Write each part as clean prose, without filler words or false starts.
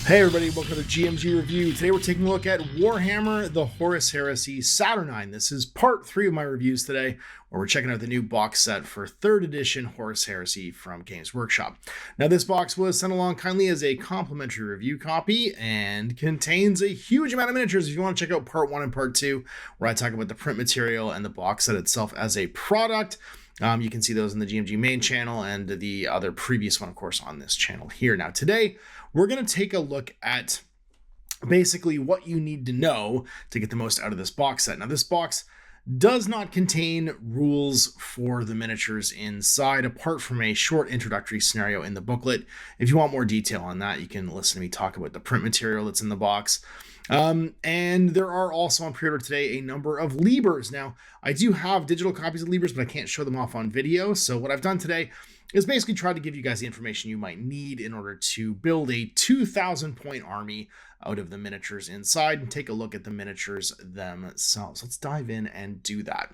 Hey everybody, welcome to the GMG review. Today we're taking a look at Warhammer, the Horus Heresy Saturnine. This is part 3 of my reviews today, where we're checking out the new box set for 3rd edition Horus Heresy from Games Workshop. Now this box was sent along kindly as a complimentary review copy and contains a huge amount of miniatures. If you want to check out part 1 and part 2, where I talk about the print material and the box set itself as a product, you can see those in the GMG main channel and the other previous one, of course, on this channel here. Now today, we're going to take a look at basically what you need to know to get the most out of this box set. Now, this box does not contain rules for the miniatures inside, apart from a short introductory scenario in the booklet. If you want more detail on that, you can listen to me talk about the print material that's in the box. And there are also on pre-order today a number of Libers. Now, I do have digital copies of Libers, but I can't show them off on video. So what I've done today is basically try to give you guys the information you might need in order to build a 2,000 point army out of the miniatures inside and take a look at the miniatures themselves. Let's dive in and do that.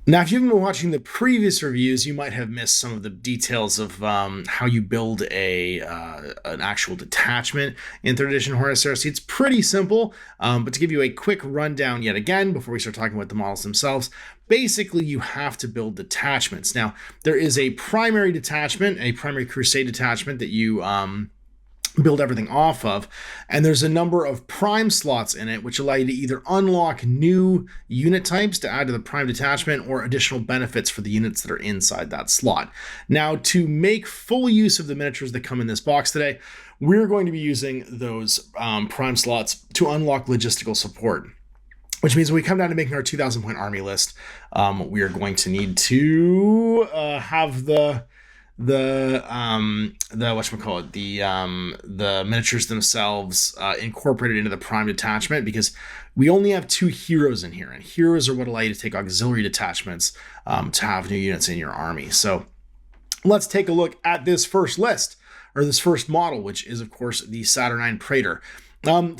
Now, if you've been watching the previous reviews, you might have missed some of the details of how you build an actual detachment in 3rd edition Horus Heresy. It's pretty simple, but to give you a quick rundown yet again, before we start talking about the models themselves, basically you have to build detachments. Now, there is a primary detachment, a primary crusade detachment that you build everything off of, and there's a number of prime slots in it which allow you to either unlock new unit types to add to the prime detachment or additional benefits for the units that are inside that slot. Now, to make full use of the miniatures that come in this box today, we're going to be using those prime slots to unlock logistical support, which means when we come down to making our 2,000 point army list, we are going to need to have the miniatures themselves incorporated into the prime detachment, because we only have 2 heroes in here, and heroes are what allow you to take auxiliary detachments to have new units in your army. So let's take a look at this first list, or this first model, which is of course the Saturnine praetor.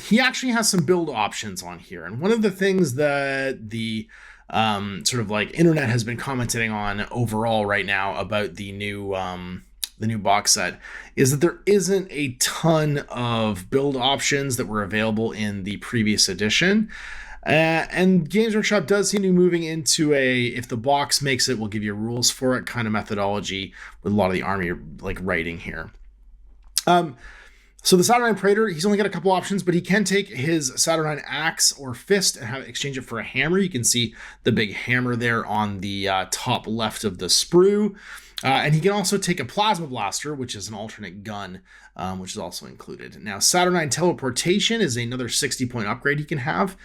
He actually has some build options on here, and one of the things that the sort of like internet has been commenting on overall right now about the new box set is that there isn't a ton of build options that were available in the previous edition. And Games Workshop does seem to be moving into a, if the box makes it, we'll give you rules for it kind of methodology with a lot of the army like writing here. So the Saturnine praetor, he's only got a couple options, but he can take his Saturnine axe or fist and exchange it for a hammer. You can see the big hammer there on the top left of the sprue. And he can also take a plasma blaster, which is an alternate gun, which is also included. Now, Saturnine teleportation is another 60 point upgrade he can have,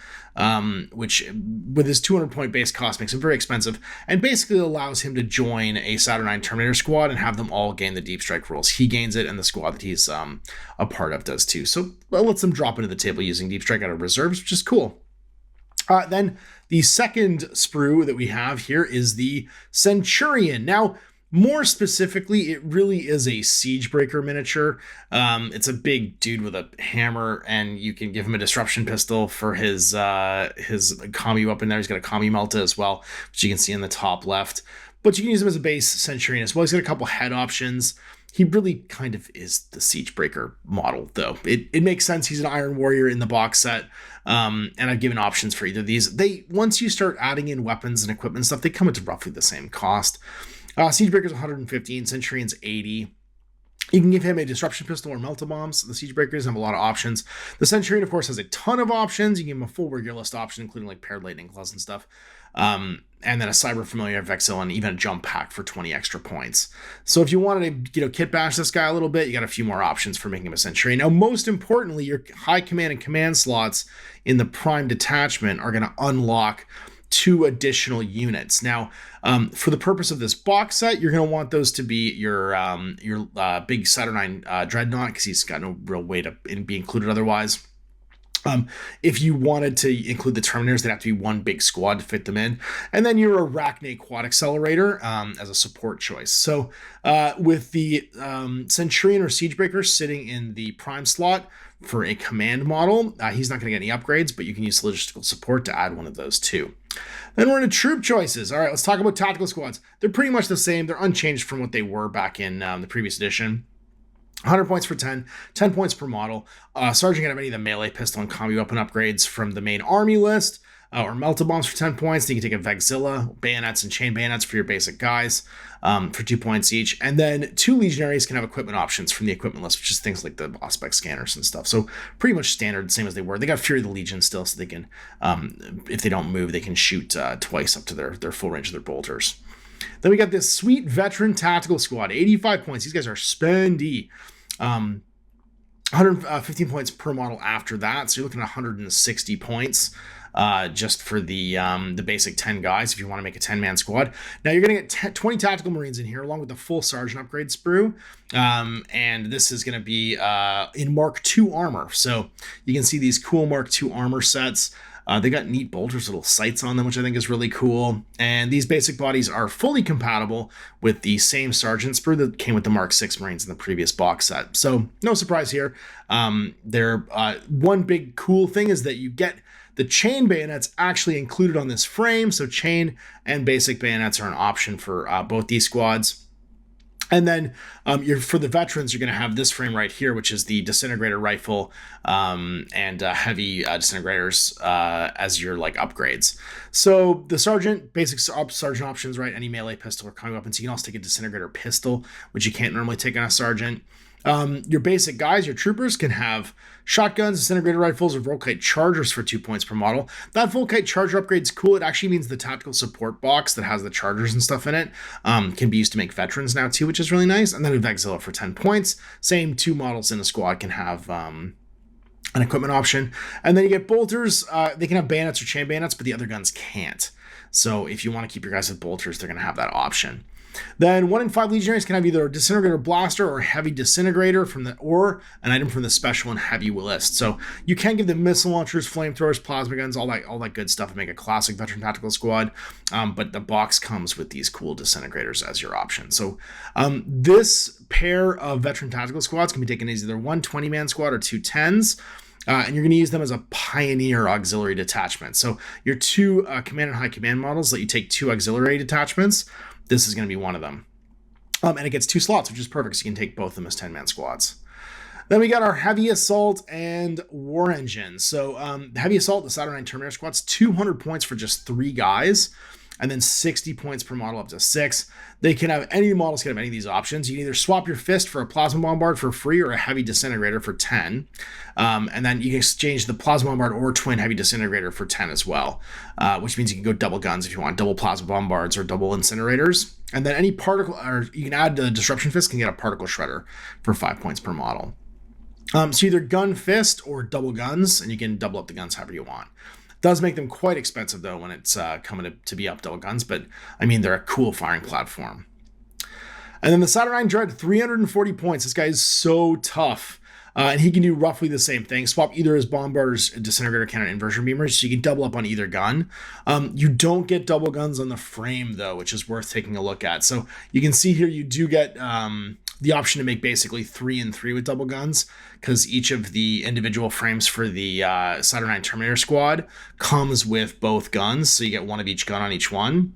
which with his 200 point base cost makes him very expensive, and basically allows him to join a Saturnine Terminator squad and have them all gain the deep strike rules. He gains it, and the squad that he's a part of does too. So that lets them drop into the table using deep strike out of reserves, which is cool. Then the second sprue that we have here is the Centurion. Now, more specifically, it really is a Siegebreaker miniature. It's a big dude with a hammer, and you can give him a disruption pistol for his commie weapon there. He's got a commie melta as well, which you can see in the top left. But you can use him as a base Centurion as well. He's got a couple head options. He really kind of is the Siegebreaker model, though. It makes sense. He's an Iron Warrior in the box set, and I've given options for either of these. Once you start adding in weapons and equipment stuff, they come into roughly the same cost. Siegebreaker's 115, Centurion's 80. You can give him a disruption pistol or melta bombs. The Siegebreakers have a lot of options. The Centurion, of course, has a ton of options. You can give him a full regular list option, including like paired lightning claws and stuff. And then a cyber familiar Vexil and even a jump pack for 20 extra points. So if you wanted to, kit bash this guy a little bit, you got a few more options for making him a Centurion. Now, most importantly, your high command and command slots in the prime detachment are going to unlock 2 additional units. Now, for the purpose of this box set, you're going to want those to be your big Saturnine dreadnought, because he's got no real way to be included otherwise. If you wanted to include the Terminators, they'd have to be one big squad to fit them in. And then your Arachnae quad accelerator as a support choice. So with the Centurion or Siegebreaker sitting in the prime slot for a command model, he's not going to get any upgrades, but you can use logistical support to add one of those too. Then we're into troop choices. All right, let's talk about tactical squads. They're pretty much the same. They're unchanged from what they were back in the previous edition. 100 points for 10, 10 points per model. Sergeant can have any of the melee pistol and combi weapon upgrades from the main army list, or melta bombs for 10 points. Then you can take a Vexilla, bayonets, and chain bayonets for your basic guys for 2 points each. And then 2 legionaries can have equipment options from the equipment list, which is things like the Auspex scanners and stuff. So pretty much standard, same as they were. They got Fury of the Legion still, so they can, if they don't move, they can shoot twice up to their full range of their bolters. Then we got this sweet veteran tactical squad, 85 points. These guys are spendy. 115 points per model after that, so you're looking at 160 points just for the basic 10 guys if you want to make a 10-man squad. Now you're going to get 20 tactical marines in here along with the full sergeant upgrade sprue, and this is going to be in Mark II armor. So you can see these cool Mark II armor sets. They got neat bolters, little sights on them, which I think is really cool. And these basic bodies are fully compatible with the same sergeant sprue that came with the Mark VI Marines in the previous box set. So no surprise here. One big cool thing is that you get the chain bayonets actually included on this frame. So chain and basic bayonets are an option for both these squads. And then for the veterans, you're going to have this frame right here, which is the disintegrator rifle and heavy disintegrators as your upgrades. So the sergeant, basic sergeant options, right? Any melee pistol or combi weapons. You can also take a disintegrator pistol, which you can't normally take on a sergeant. Your basic guys, your troopers, can have shotguns, disintegrator rifles, or Volkite chargers for 2 points per model. That Volkite charger upgrade is cool. It actually means the tactical support box that has the chargers and stuff in it can be used to make veterans now too, which is really nice. And then a Vexilla for 10 points. Same 2 models in a squad can have an equipment option. And then you get bolters. They can have bayonets or chain bayonets, but the other guns can't. So if you want to keep your guys with bolters, they're going to have that option. Then 1 in 5 legionaries can have either a disintegrator blaster or a heavy disintegrator or an item from the special and heavy list. So you can give them missile launchers, flamethrowers, plasma guns, all that good stuff to make a classic veteran tactical squad. But the box comes with these cool disintegrators as your option. So this pair of veteran tactical squads can be taken as either 1 20-man squad or 2 10s. And you're going to use them as a pioneer auxiliary detachment. So your 2 command and high command models let you take 2 auxiliary detachments. This is going to be one of them. And it gets 2 slots, which is perfect. So you can take both of them as 10-man squads. Then we got our heavy assault and war engine. So heavy assault, the Saturnine Terminator squad's 200 points for just 3 guys. And then 60 points per model up to 6. They can have any models can have any of these options. You can either swap your fist for a plasma bombard for free or a heavy disintegrator for 10. And then you can exchange the plasma bombard or twin heavy disintegrator for 10 as well, which means you can go double guns if you want, double plasma bombards or double incinerators. And then any particle, or you can add the disruption fist, can get a particle shredder for 5 points per model. So either gun fist or double guns, and you can double up the guns however you want. Does make them quite expensive though when it's coming to be up double guns, but I mean they're a cool firing platform. And then the Saturnine Dread, 340 points. This guy is so tough, and he can do roughly the same thing. Swap either his bombarders, disintegrator cannon, inversion beamers, so you can double up on either gun. You don't get double guns on the frame though, which is worth taking a look at. So you can see here you do get the option to make basically 3 and 3 with double guns, because each of the individual frames for the Saturnine Terminator squad comes with both guns, so you get 1 of each gun on each one,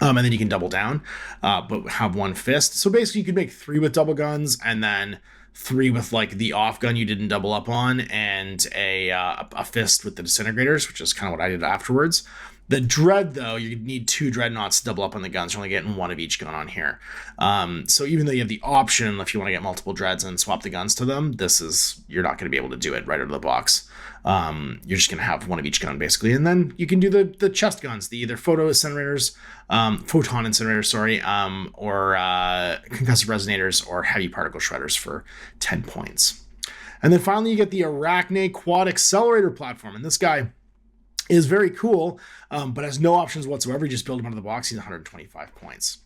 and then you can double down, but have 1 fist. So basically you could make 3 with double guns, and then 3 with the off gun you didn't double up on, and a fist with the disintegrators, which is kind of what I did afterwards. The Dread, though, you need 2 dreadnoughts to double up on the guns. You're only getting 1 of each gun on here. So even though you have the option, if you want to get multiple Dreads and swap the guns to them, you're not going to be able to do it right out of the box. You're just going to have 1 of each gun, basically. And then you can do the chest guns, the either photon incinerators, or concussive resonators, or heavy particle shredders for 10 points. And then finally, you get the Arachnae quad accelerator platform. And this guy is very cool, but has no options whatsoever. You just build him out of the box. He's 125 points.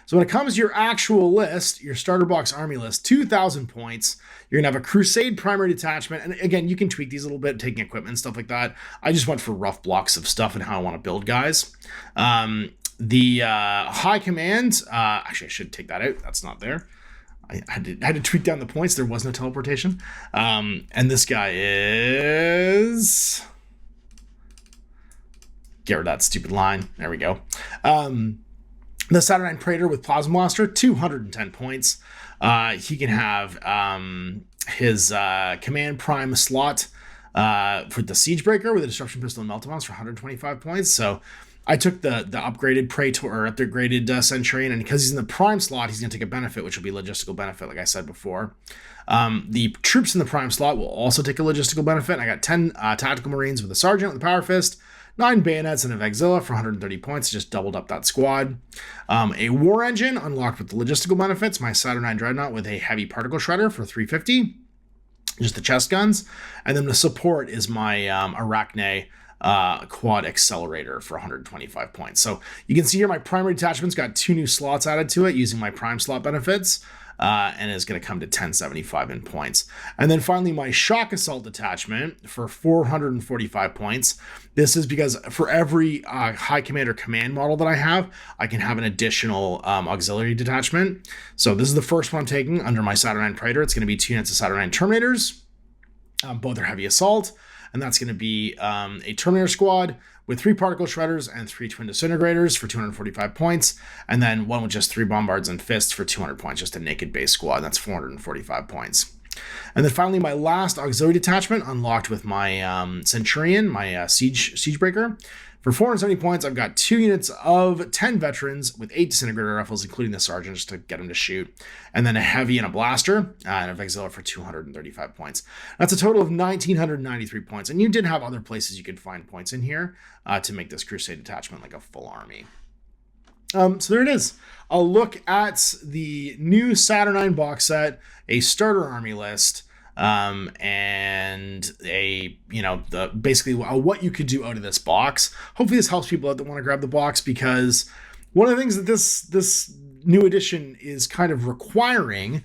So when it comes to your actual list, your starter box army list, 2,000 points. You're going to have a Crusade primary detachment. And again, you can tweak these a little bit, taking equipment and stuff like that. I just went for rough blocks of stuff and how I want to build guys. The high command, actually, I should take that out. That's not there. I had to tweak down the points. There was no teleportation. And this guy is... Get rid of that stupid line. There we go. The Saturnine Praetor with Plasma Blaster, 210 points. He can have his Command Prime slot for the Siegebreaker with a Disruption Pistol and Meltamounts for 125 points. So I took the upgraded praetor, or the upgraded Centurion, and because he's in the Prime slot, he's going to take a benefit, which will be logistical benefit, like I said before. The troops in the Prime slot will also take a logistical benefit. I got 10 Tactical Marines with a Sergeant with a Power Fist, 9 Bayonets and a Vexilla for 130 points, just doubled up that squad. A War Engine unlocked with the logistical benefits, my Saturnine Dreadnought with a Heavy Particle Shredder for 350, just the chest guns. And then the support is my Arachnae quad accelerator for 125 points. So you can see here my primary detachment's got 2 new slots added to it using my prime slot benefits, and is going to come to 1075 in points. And then finally my shock assault detachment for 445 points. This is because for every high commander command model that I have, I can have an additional auxiliary detachment. So this is the first one I'm taking under my Saturnine Praetor. It's going to be 2 units of Saturnine Terminators. Both are heavy assault, and that's going to be a Terminator squad with 3 particle shredders and 3 twin disintegrators for 245 points, and then one with just 3 bombards and fists for 200 points, just a naked base squad. That's 445 points. And then finally, my last auxiliary detachment unlocked with my Centurion, my Siegebreaker. For 470 points, I've got 2 units of 10 veterans with 8 disintegrator rifles, including the sergeant, just to get them to shoot. And then a heavy and a blaster, and a Vexilla for 235 points. That's a total of 1,993 points. And you did have other places you could find points in here to make this Crusade detachment like a full army. So there it is. A look at the new Saturnine box set, a starter army list, and basically what you could do out of this box. Hopefully this helps people out that want to grab the box, because one of the things that this new edition is kind of requiring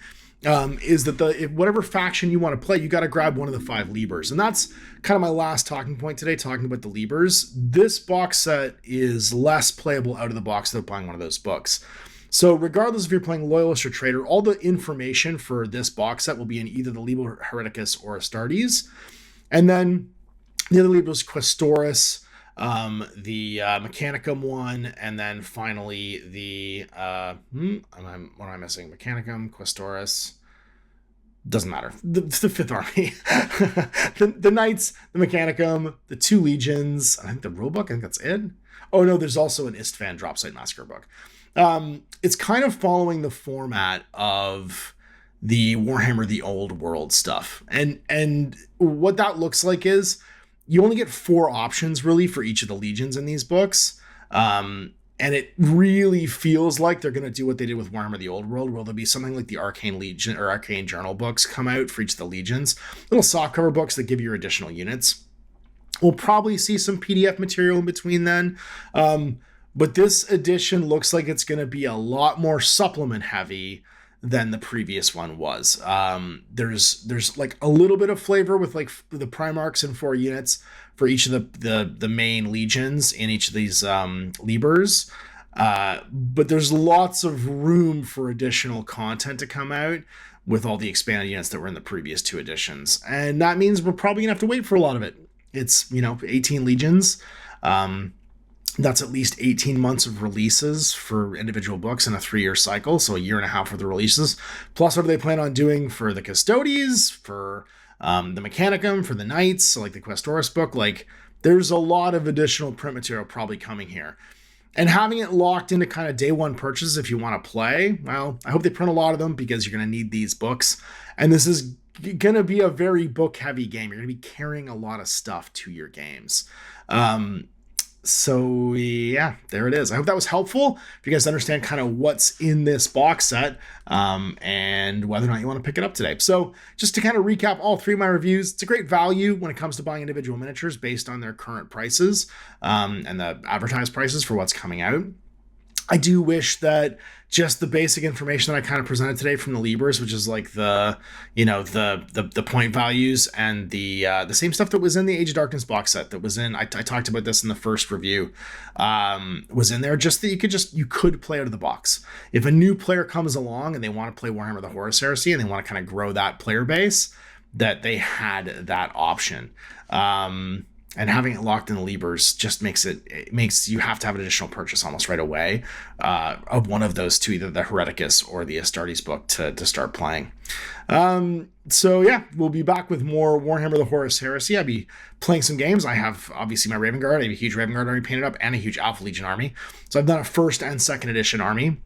is that whatever faction you want to play, you got to grab one of the 5 Libers. And that's kind of my last talking point today, talking about the Libers. This box set is less playable out of the box than buying one of those books. So regardless if you're playing Loyalist or Traitor, all the information for this box set will be in either the Liber Hereticus or Astartes. And then the other Libers, Questoris, the Mechanicum one, and then finally the what am I missing? Mechanicum, Questoris. Doesn't matter. The 5th army. the Knights, the Mechanicum, the 2 Legions, I think the rule book, I think that's it. Oh no, there's also an Istvan Dropsite Massacre book. It's kind of following the format of the Warhammer the Old World stuff. And what that looks like is you only get 4 options really for each of the legions in these books. And it really feels like they're going to do what they did with Warhammer the Old World, where there'll be something like the Arcane Legion or Arcane Journal books come out for each of the legions. Little softcover books that give you additional units. We'll probably see some PDF material in between then. But this edition looks like it's going to be a lot more supplement heavy than the previous one was. There's like a little bit of flavor with like the Primarchs and 4 units for each of the main legions in each of these Libers. But there's lots of room for additional content to come out with all the expanded units that were in the previous 2 editions. And that means we're probably gonna have to wait for a lot of it. It's, 18 legions. That's at least 18 months of releases for individual books in a 3-year cycle. So a year and a half for the releases. Plus what do they plan on doing for the Custodes, for the Mechanicum, for the Knights, so like the Questoris book. Like there's a lot of additional print material probably coming here. And having it locked into kind of day one purchases if you want to play, well, I hope they print a lot of them because you're going to need these books. And this is going to be a very book heavy game. You're going to be carrying a lot of stuff to your games. So yeah, there it is. I hope that was helpful if you guys understand kind of what's in this box set and whether or not you want to pick it up today. So just to kind of recap all 3 of my reviews, it's a great value when it comes to buying individual miniatures based on their current prices and the advertised prices for what's coming out. I do wish that just the basic information that I kind of presented today from the Libers, which is like the point values and the same stuff that was in the Age of Darkness box set that was in, I talked about this in the first review, was in there, just that you could play out of the box. If a new player comes along and they want to play Warhammer the Horus Heresy and they want to kind of grow that player base, that they had that option. And having it locked in the Libers just makes you have to have an additional purchase almost right away of one of those two, either the Hereticus or the Astartes book to start playing. So yeah, we'll be back with more Warhammer the Horus Heresy. I'll be playing some games. I have obviously my Raven Guard. I have a huge Raven Guard army painted up and a huge Alpha Legion army. So I've done a 1st and 2nd edition army.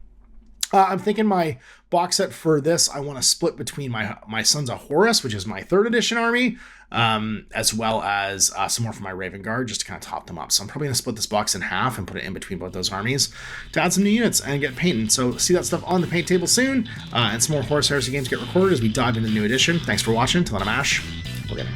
I'm thinking my box set for this, I want to split between my Sons of Horus, which is my 3rd edition army, as well as some more for my Raven Guard, just to kind of top them up. So I'm probably going to split this box in half and put it in between both those armies to add some new units and get painted. So see that stuff on the paint table soon, and some more Horus Heresy games get recorded as we dive into the new edition. Thanks for watching. Till then, I'm Ash. We're getting